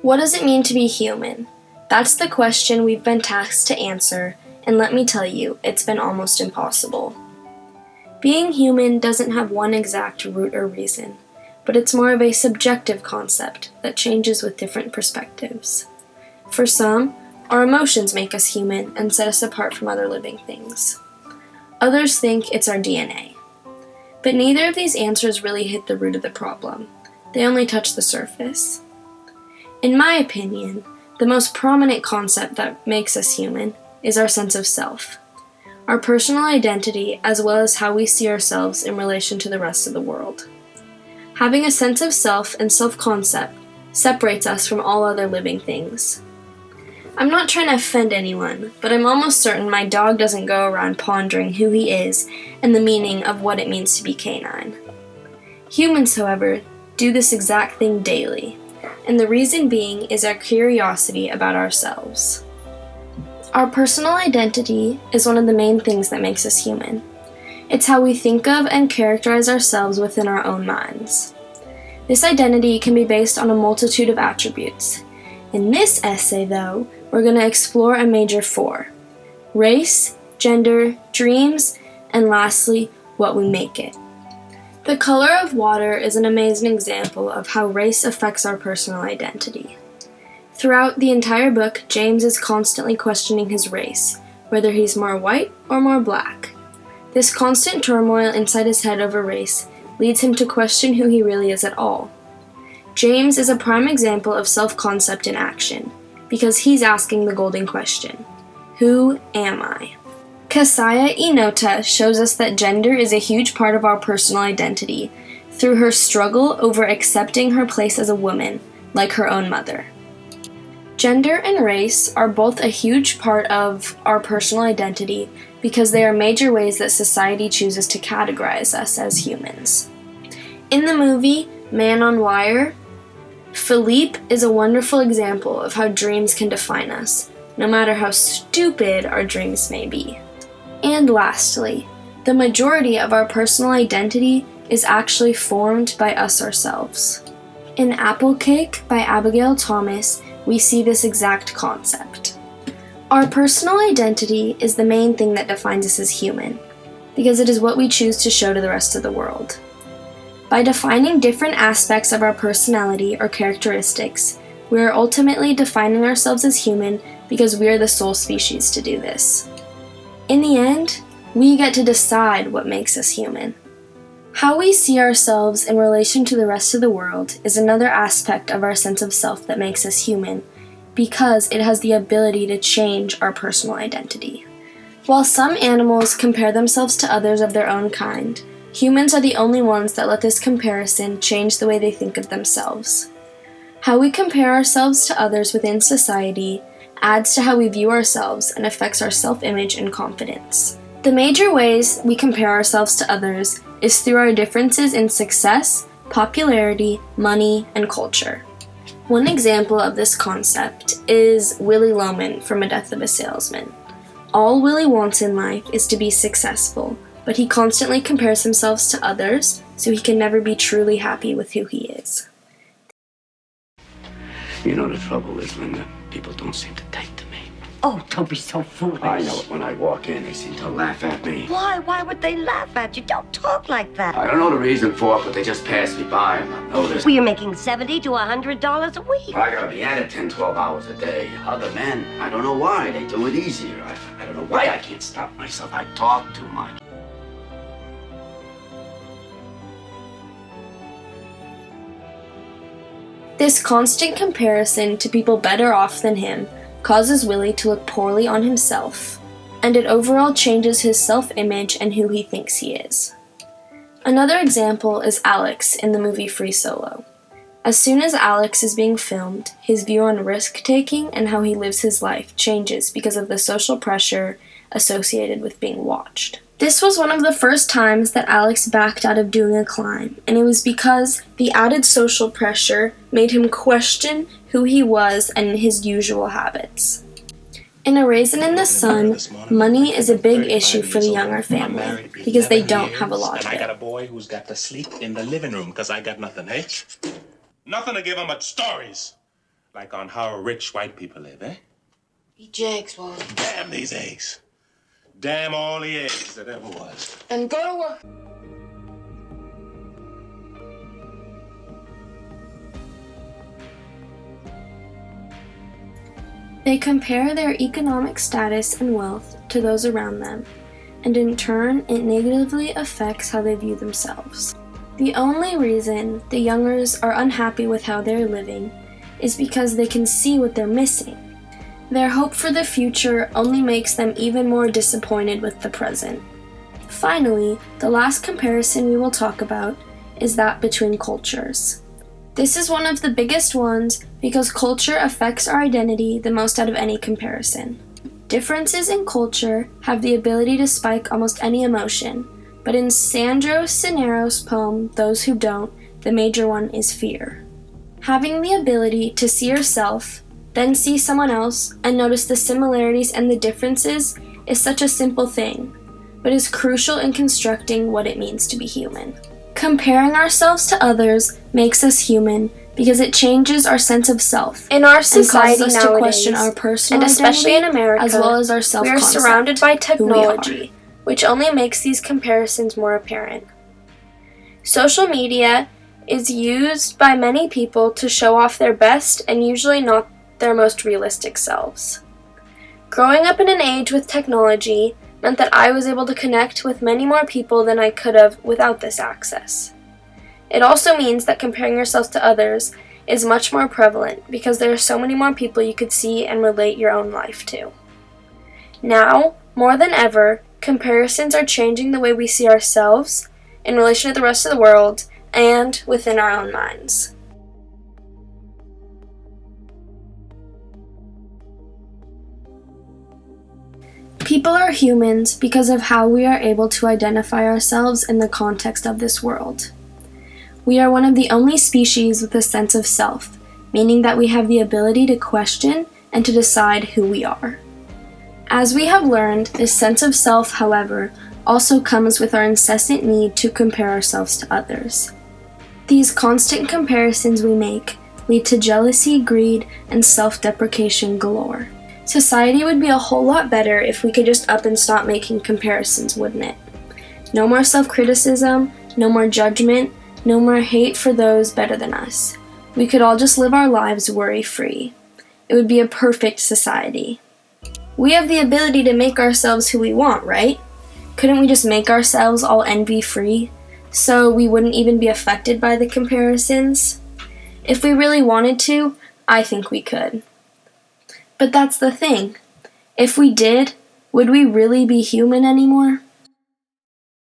What does it mean to be human? That's the question we've been tasked to answer, and let me tell you, it's been almost impossible. Being human doesn't have one exact root or reason, but it's more of a subjective concept that changes with different perspectives. For some, our emotions make us human and set us apart from other living things. Others think it's our DNA. But neither of these answers really hit the root of the problem. They only touch the surface. In my opinion, the most prominent concept that makes us human is our sense of self. Our personal identity, as well as how we see ourselves in relation to the rest of the world. Having a sense of self and self-concept separates us from all other living things. I'm not trying to offend anyone, but I'm almost certain my dog doesn't go around pondering who he is and the meaning of what it means to be canine. Humans, however, do this exact thing daily, and the reason being is our curiosity about ourselves. Our personal identity is one of the main things that makes us human. It's how we think of and characterize ourselves within our own minds. This identity can be based on a multitude of attributes. In this essay, though, we're going to explore a major four: race, gender, dreams, and lastly, what we make it. The color of water is an amazing example of how race affects our personal identity. Throughout the entire book, James is constantly questioning his race, whether he's more white or more black. This constant turmoil inside his head over race leads him to question who he really is at all. James is a prime example of self-concept in action, because he's asking the golden question: who am I? Kasaya Inota shows us that gender is a huge part of our personal identity through her struggle over accepting her place as a woman, like her own mother. Gender and race are both a huge part of our personal identity because they are major ways that society chooses to categorize us as humans. In the movie Man on Wire, Philippe is a wonderful example of how dreams can define us, no matter how stupid our dreams may be. And lastly, the majority of our personal identity is actually formed by us ourselves. In Apple Cake by Abigail Thomas, we see this exact concept. Our personal identity is the main thing that defines us as human, because it is what we choose to show to the rest of the world. By defining different aspects of our personality or characteristics, we are ultimately defining ourselves as human because we are the sole species to do this. In the end, we get to decide what makes us human. How we see ourselves in relation to the rest of the world is another aspect of our sense of self that makes us human, because it has the ability to change our personal identity. While some animals compare themselves to others of their own kind, humans are the only ones that let this comparison change the way they think of themselves. How we compare ourselves to others within society adds to how we view ourselves and affects our self-image and confidence. The major ways we compare ourselves to others is through our differences in success, popularity, money, and culture. One example of this concept is Willy Loman from A Death of a Salesman. All Willy wants in life is to be successful, but he constantly compares himself to others, so he can never be truly happy with who he is. You know the trouble is, Linda, people don't seem to take to me. Oh, don't be so foolish. I know it when I walk in, they seem to laugh at me. Why? Why would they laugh at you? Don't talk like that. I don't know the reason for it, but they just pass me by and I notice. Well, you're making $70 to $100 a week. I gotta be at it 10, 12 hours a day. Other men, I don't know why, they do it easier. I don't know why I can't stop myself. I talk too much. This constant comparison to people better off than him causes Willy to look poorly on himself, and it overall changes his self-image and who he thinks he is. Another example is Alex in the movie Free Solo. As soon as Alex is being filmed, his view on risk-taking and how he lives his life changes because of the social pressure associated with being watched. This was one of the first times that Alex backed out of doing a climb, and it was because the added social pressure made him question who he was and his usual habits. In A Raisin in the Sun, money is a big issue for the Younger family because they don't have a lot of And I got a it. boy who's got to sleep in the living room because I got nothing, hey? Nothing to give him but stories. Like on how rich white people live, eh? Eat your eggs, Wally. Damn these eggs. Damn all the eggs that ever was. And go to work. They compare their economic status and wealth to those around them, and in turn, it negatively affects how they view themselves. The only reason the youngers are unhappy with how they're living is because they can see what they're missing. Their hope for the future only makes them even more disappointed with the present. Finally, the last comparison we will talk about is that between cultures. This is one of the biggest ones because culture affects our identity the most out of any comparison. Differences in culture have the ability to spike almost any emotion, but in Sandro Cinero's poem, Those Who Don't, the major one is fear. Having the ability to see yourself, then see someone else, and notice the similarities and the differences is such a simple thing, but is crucial in constructing what it means to be human. Comparing ourselves to others makes us human because it changes our sense of self. In our society causes us nowadays, to question our personal and especially in identity, America, as well as our we are self-concept, surrounded by who we are. technology, which only makes these comparisons more apparent. Social media is used by many people to show off their best and usually not their most realistic selves. Growing up in an age with technology meant that I was able to connect with many more people than I could have without this access. It also means that comparing yourself to others is much more prevalent because there are so many more people you could see and relate your own life to. Now, more than ever, comparisons are changing the way we see ourselves in relation to the rest of the world and within our own minds. People are humans because of how we are able to identify ourselves in the context of this world. We are one of the only species with a sense of self, meaning that we have the ability to question and to decide who we are. As we have learned, this sense of self, however, also comes with our incessant need to compare ourselves to others. These constant comparisons we make lead to jealousy, greed, and self-deprecation galore. Society would be a whole lot better if we could just up and stop making comparisons, wouldn't it? No more self-criticism, no more judgment, no more hate for those better than us. We could all just live our lives worry-free. It would be a perfect society. We have the ability to make ourselves who we want, right? Couldn't we just make ourselves all envy-free, so we wouldn't even be affected by the comparisons? If we really wanted to, I think we could. But that's the thing. If we did, would we really be human anymore?